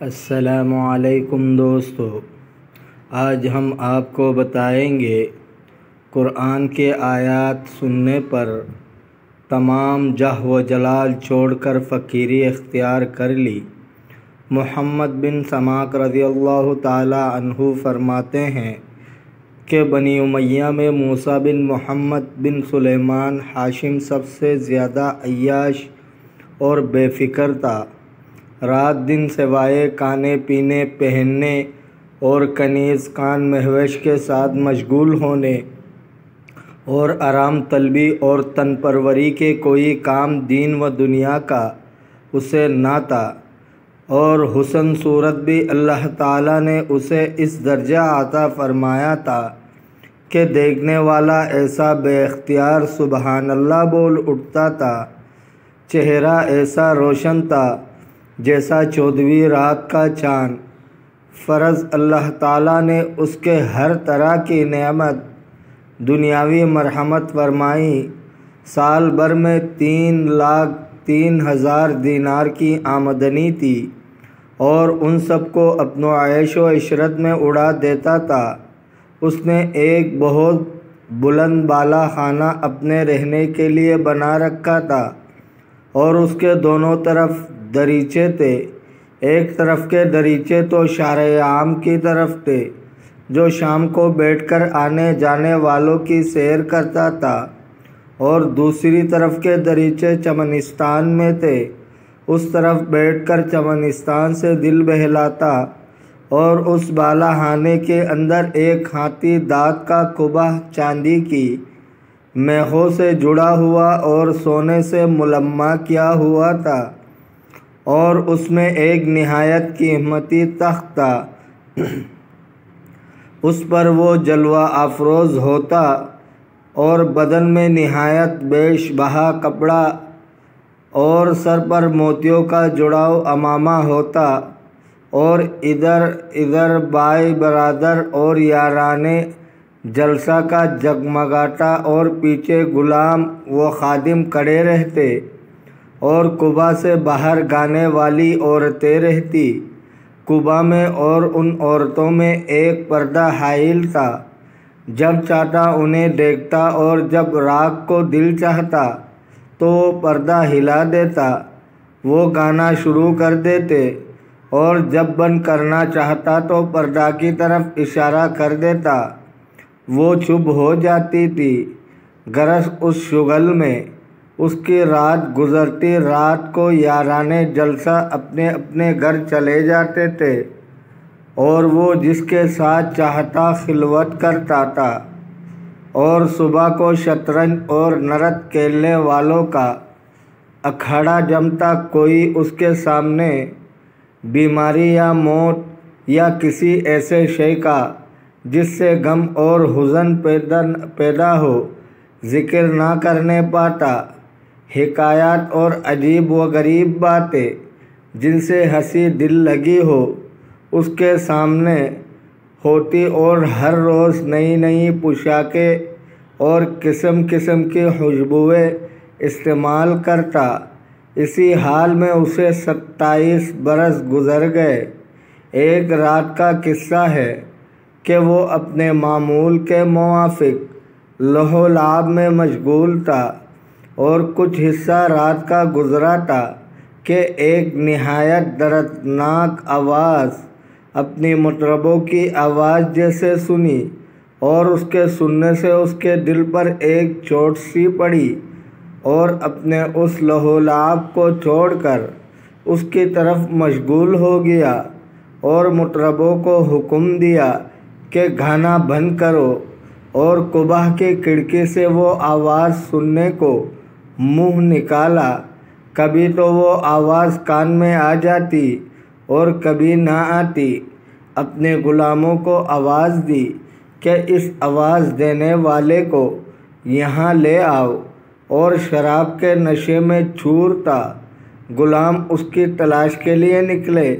السلام علیکم دوستو، آج ہم آپ کو بتائیں گے قرآن کے آیات سننے پر تمام جاہ و جلال چھوڑ کر فقیری اختیار کر لی۔ محمد بن سماک رضی اللہ تعالی عنہ فرماتے ہیں کہ بنی امیہ میں موسیٰ بن محمد بن سلیمان ہاشم سب سے زیادہ عیاش اور بے فکر تھا۔ رات دن سوائے کھانے پینے، پہننے اور کنیز کان مہوش کے ساتھ مشغول ہونے اور آرام طلبی اور تن پروری کے کوئی کام دین و دنیا کا اسے نہ تھا، اور حسن صورت بھی اللہ تعالیٰ نے اسے اس درجہ عطا فرمایا تھا کہ دیکھنے والا ایسا بے اختیار سبحان اللہ بول اٹھتا تھا۔ چہرہ ایسا روشن تھا جیسا 14ویں رات کا چاند۔ فرض اللہ تعالیٰ نے اس کے ہر طرح کی نعمت دنیاوی مرحمت فرمائی۔ سال بھر میں 3,03,000 دینار کی آمدنی تھی اور ان سب کو اپنو عیش و عشرت میں اڑا دیتا تھا۔ اس نے ایک بہت بلند بالا خانہ اپنے رہنے کے لیے بنا رکھا تھا اور اس کے دونوں طرف دریچے تھے۔ ایک طرف کے دریچے تو شارع عام کی طرف تھے جو شام کو بیٹھ کر آنے جانے والوں کی سیر کرتا تھا، اور دوسری طرف کے دریچے چمنستان میں تھے۔ اس طرف بیٹھ کر چمنستان سے دل بہلاتا، اور اس بالا خانے کے اندر ایک ہاتھی دانت کا کعبہ چاندی کی میخوں سے جڑا ہوا اور سونے سے ملمع کیا ہوا تھا، اور اس میں ایک نہایت قیمتی تخت تھا۔ اس پر وہ جلوہ افروز ہوتا اور بدن میں نہایت بیش بہا کپڑا اور سر پر موتیوں کا جڑاؤ عمامہ ہوتا، اور ادھر ادھر بھائی برادر اور یارانے جلسہ کا جگمگاتا، اور پیچھے غلام و خادم کھڑے رہتے، اور کعبہ سے باہر گانے والی عورتیں رہتی۔ کعبہ میں اور ان عورتوں میں ایک پردہ حائل تھا۔ جب چاہتا انہیں دیکھتا، اور جب راگ کو دل چاہتا تو وہ پردہ ہلا دیتا، وہ گانا شروع کر دیتے، اور جب بند کرنا چاہتا تو پردہ کی طرف اشارہ کر دیتا، وہ چپ ہو جاتی تھی۔ غرض اس شغل میں اس کی رات گزرتی۔ رات کو یارانے جلسہ اپنے اپنے گھر چلے جاتے تھے، اور وہ جس کے ساتھ چاہتا خلوت کرتا تھا، اور صبح کو شطرنج اور نرد کھیلنے والوں کا اکھاڑا جمتا۔ کوئی اس کے سامنے بیماری یا موت یا کسی ایسے شے کا جس سے غم اور حزن پیدا ہو ذکر نہ کرنے پاتا۔ حکایات اور عجیب و غریب باتیں جن سے ہنسی دل لگی ہو اس کے سامنے ہوتی، اور ہر روز نئی نئی پوشاکیں اور قسم قسم کی خوشبوئیں استعمال کرتا۔ اسی حال میں اسے 27 برس گزر گئے۔ ایک رات کا قصہ ہے کہ وہ اپنے معمول کے موافق لہو و لعب میں مشغول تھا، اور کچھ حصہ رات کا گزرا تھا کہ ایک نہایت دردناک آواز اپنی مطربوں کی آواز جیسے سنی، اور اس کے سننے سے اس کے دل پر ایک چوٹ سی پڑی، اور اپنے اس لہو و لعب کو چھوڑ کر اس کی طرف مشغول ہو گیا، اور مطربوں کو حکم دیا کہ گانا بند کرو، اور کعبہ کی کھڑکی سے وہ آواز سننے کو منہ نکالا۔ کبھی تو وہ آواز کان میں آ جاتی اور کبھی نہ آتی۔ اپنے غلاموں کو آواز دی کہ اس آواز دینے والے کو یہاں لے آؤ، اور شراب کے نشے میں چور تھا۔ غلام اس کی تلاش کے لیے نکلے،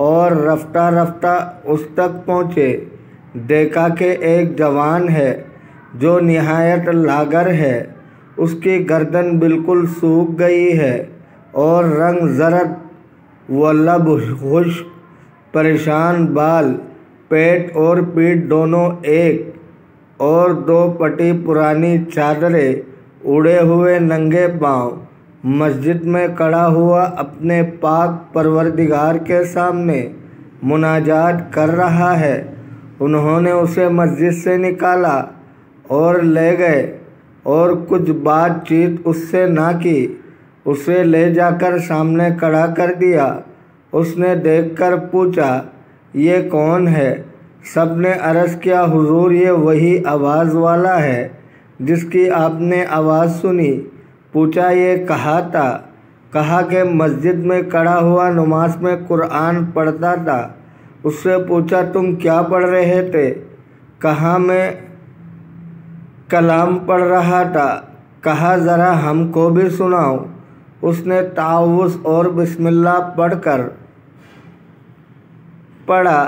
اور رفتہ رفتہ اس تک پہنچے۔ دیکھا کہ ایک جوان ہے جو نہایت لاغر ہے، اس کی گردن بالکل سوکھ گئی ہے، اور رنگ زرد و لب خشک پریشان بال، پیٹ اور پیٹھ دونوں ایک، اور 2 پٹی پرانی چادریں، اڑے ہوئے ننگے پاؤں، مسجد میں کھڑا ہوا اپنے پاک پروردگار کے سامنے مناجات کر رہا ہے۔ انہوں نے اسے مسجد سے نکالا اور لے گئے اور کچھ بات چیت اس سے نہ کی۔ اسے لے جا کر سامنے کھڑا کر دیا۔ اس نے دیکھ کر پوچھا، یہ کون ہے؟ سب نے عرض کیا، حضور یہ وہی آواز والا ہے جس کی آپ نے آواز سنی۔ پوچھا، یہ کہاں تھا؟ کہا کہ مسجد میں کھڑا ہوا نماز میں قرآن پڑھتا تھا۔ اس سے پوچھا، تم کیا پڑھ رہے تھے؟ کہا، میں کلام پڑھ رہا تھا۔ کہا، ذرا ہم کو بھی سناؤ۔ اس نے تعوذ اور بسم اللہ پڑھ کر پڑھا،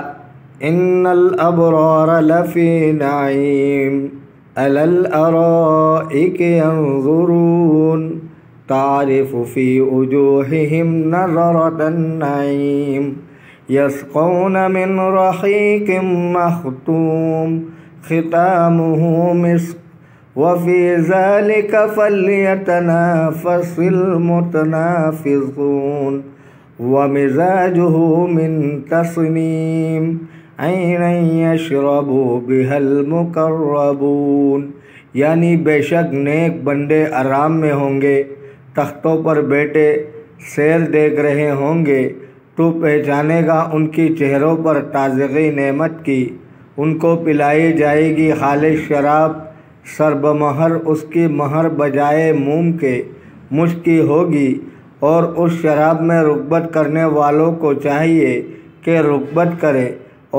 ان الابرار لفی نعیم علی الارائک ینظرون تعرف فی وجوہہم نظرۃ النعیم یسقون من رحیق مختوم ختامہ مسک وفی ذلک فلیتنافس المتنافسون ومزاجہ من تسنیم عینا یشرب بها المقربون، یعنی بے شک نیک بندے آرام میں ہوں گے، تختوں پر بیٹھے سیر دیکھ رہے ہوں گے، تو پہچانے گا ان کی چہروں پر تازگی نعمت کی۔ ان کو پلائی جائے گی خالص شراب، سرب مہر اس کی مہر بجائے موم کے مشک کی ہوگی، اور اس شراب میں رغبت کرنے والوں کو چاہیے کہ رغبت کرے،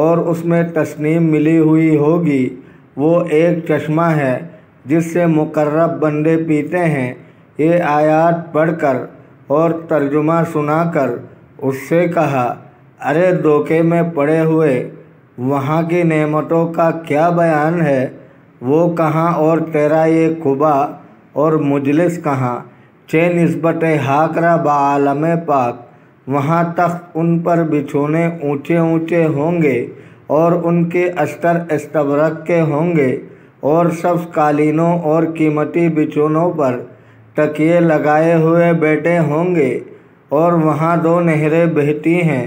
اور اس میں تسنیم ملی ہوئی ہوگی۔ وہ ایک چشمہ ہے جس سے مقرب بندے پیتے ہیں۔ یہ آیات پڑھ کر اور ترجمہ سنا کر اس سے کہا، ارے دھوکے میں پڑے ہوئے، وہاں کی نعمتوں کا کیا بیان ہے؟ وہ کہاں اور تیرا یہ قبا اور مجلس کہاں؟ چہ نسبت حق را بعالم پاک، وہاں تخت ان پر بچھونے اونچے اونچے ہوں گے، اور ان کے استر استبرق کے ہوں گے، اور سبز قالینوں اور قیمتی بچھونوں پر تکیے لگائے ہوئے بیٹھے ہوں گے، اور وہاں 2 نہریں بہتی ہیں،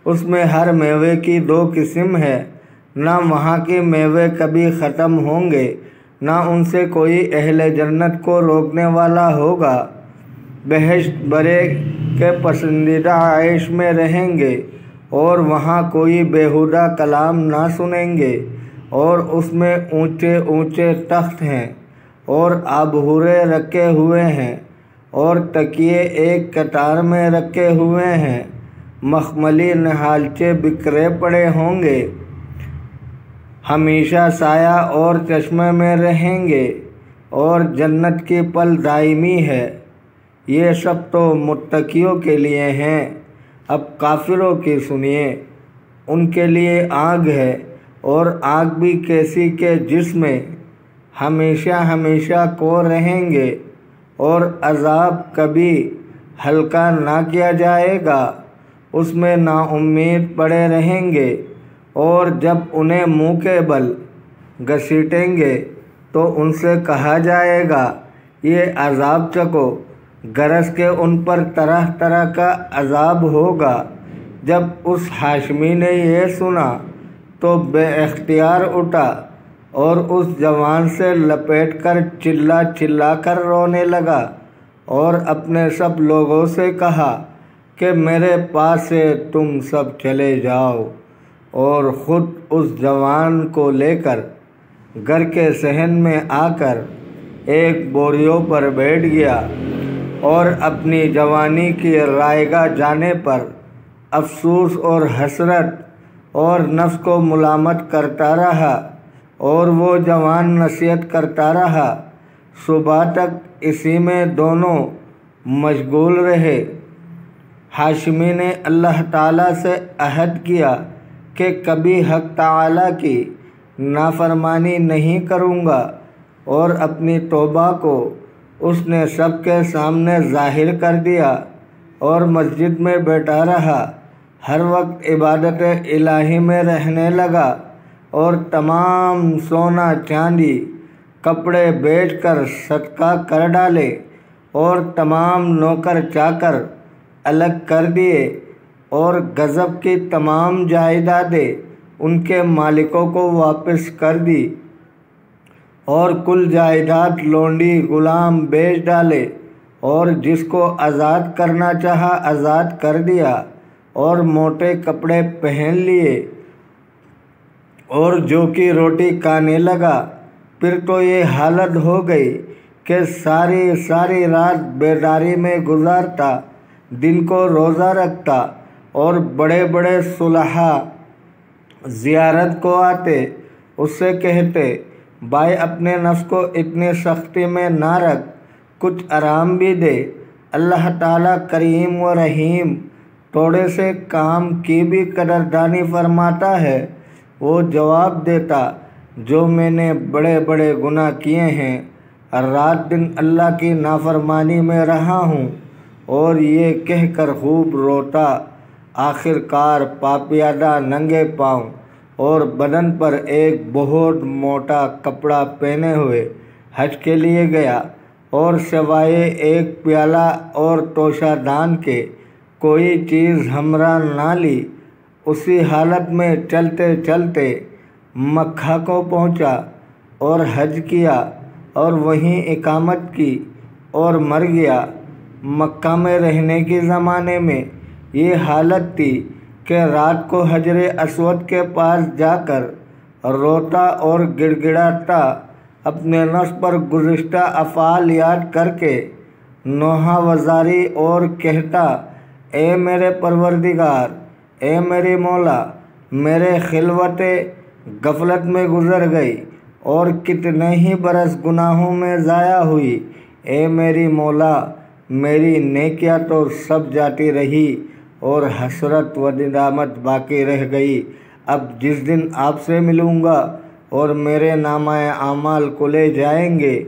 اس میں ہر میوے کی 2 قسم ہے، نہ وہاں کے میوے کبھی ختم ہوں گے، نہ ان سے کوئی اہل جنت کو روکنے والا ہوگا۔ بہشت برے کے پسندیدہ عیش میں رہیں گے، اور وہاں کوئی بیہودہ کلام نہ سنیں گے، اور اس میں اونچے اونچے تخت ہیں، اور آبحورے رکھے ہوئے ہیں، اور تکیے ایک قطار میں رکھے ہوئے ہیں، مخملی نہالچے بکھرے پڑے ہوں گے، ہمیشہ سایہ اور چشمے میں رہیں گے، اور جنت کی پل دائمی ہے۔ یہ سب تو متقیوں کے لیے ہیں۔ اب کافروں کی سنیے۔ ان کے لیے آگ ہے، اور آگ بھی کیسی کہ جس میں ہمیشہ ہمیشہ کو رہیں گے، اور عذاب کبھی ہلکا نہ کیا جائے گا۔ اس میں نا امید پڑے رہیں گے، اور جب انہیں منہ کے بل گھسیٹیں گے تو ان سے کہا جائے گا، یہ عذاب چکھو، غرض کہ ان پر طرح طرح کا عذاب ہوگا۔ جب اس ہاشمی نے یہ سنا تو بے اختیار اٹھا، اور اس جوان سے لپیٹ کر چلا چلا کر رونے لگا، اور اپنے سب لوگوں سے کہا کہ میرے پاس سے تم سب چلے جاؤ، اور خود اس جوان کو لے کر گھر کے صحن میں آ کر ایک بوریوں پر بیٹھ گیا، اور اپنی جوانی کی رائگاں جانے پر افسوس اور حسرت اور نفس کو ملامت کرتا رہا، اور وہ جوان نصیحت کرتا رہا۔ صبح تک اسی میں دونوں مشغول رہے۔ ہاشمی نے اللہ تعالیٰ سے عہد کیا کہ کبھی حق تعالیٰ کی نافرمانی نہیں کروں گا، اور اپنی توبہ کو اس نے سب کے سامنے ظاہر کر دیا، اور مسجد میں بیٹھا رہا۔ ہر وقت عبادت الہی میں رہنے لگا اور تمام سونا چاندی کپڑے بیچ کر صدقہ کر ڈالے اور تمام نوکر چاکر الگ کر دیے اور غصب کی تمام جائیدادیں ان کے مالکوں کو واپس کر دی اور کل جائیداد لونڈی غلام بیچ ڈالے اور جس کو آزاد کرنا چاہا آزاد کر دیا اور موٹے کپڑے پہن لیے اور جو کی روٹی کھانے لگا۔ پھر تو یہ حالت ہو گئی کہ ساری رات بیداری میں گزارتا، دن کو روزہ رکھتا اور بڑے بڑے صلحاء زیارت کو آتے، اس سے کہتے بھائی اپنے نفس کو اتنی سختی میں نہ رکھ، کچھ آرام بھی دے، اللہ تعالیٰ کریم و رحیم تھوڑے سے کام کی بھی قدردانی فرماتا ہے۔ وہ جواب دیتا جو میں نے بڑے بڑے گناہ کیے ہیں، رات دن اللہ کی نافرمانی میں رہا ہوں، اور یہ کہہ کر خوب روتا، آخر کار پاپیادہ ننگے پاؤں اور بدن پر ایک بہت موٹا کپڑا پہنے ہوئے حج کے لیے گیا اور سوائے ایک پیالہ اور توشہ دان کے کوئی چیز ہمراہ نہ لی۔ اسی حالت میں چلتے چلتے مکہ کو پہنچا اور حج کیا اور وہیں اقامت کی اور مر گیا۔ مکہ میں رہنے کے زمانے میں یہ حالت تھی کہ رات کو حجر اسود کے پاس جا کر روتا اور گڑ گڑاتا، اپنے نفس پر گزشتہ افعال یاد کر کے نوحہ وزاری اور کہتا، اے میرے پروردگار، اے میری مولا، میرے خلوت غفلت میں گزر گئی اور کتنے ہی برس گناہوں میں ضائع ہوئی۔ اے میری مولا، میری نیکیاں تو سب جاتی رہی اور حسرت و ندامت باقی رہ گئی۔ اب جس دن آپ سے ملوں گا اور میرے نامہ اعمال کھولے جائیں گے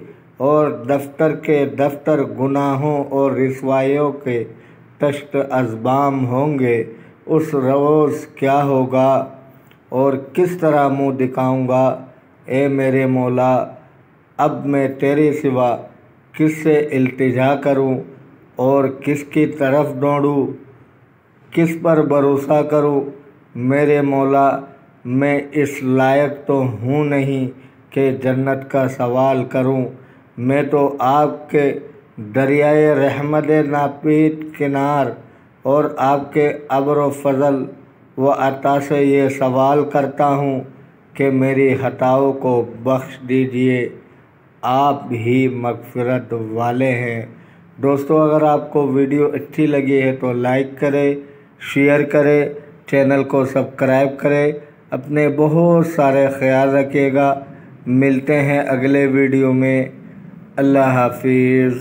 اور دفتر کے دفتر گناہوں اور رسوائیوں کے تشت ازبام ہوں گے، اس روز کیا ہوگا اور کس طرح منہ دکھاؤں گا؟ اے میرے مولا، اب میں تیرے سوا کس سے التجا کروں اور کس کی طرف دوڑوں، کس پر بھروسہ کروں؟ میرے مولا، میں اس لائق تو ہوں نہیں کہ جنت کا سوال کروں، میں تو آپ کے دریائے رحمت ناپید کنار اور آپ کے ابر و فضل و عطا سے یہ سوال کرتا ہوں کہ میری خطاؤں کو بخش دیجئے، آپ ہی مغفرت والے ہیں۔ دوستو، اگر آپ کو ویڈیو اچھی لگی ہے تو لائک کرے، شیئر کرے، چینل کو سبسکرائب کرے، اپنے بہت سارے خیال رکھیے گا۔ ملتے ہیں اگلے ویڈیو میں۔ اللہ حافظ۔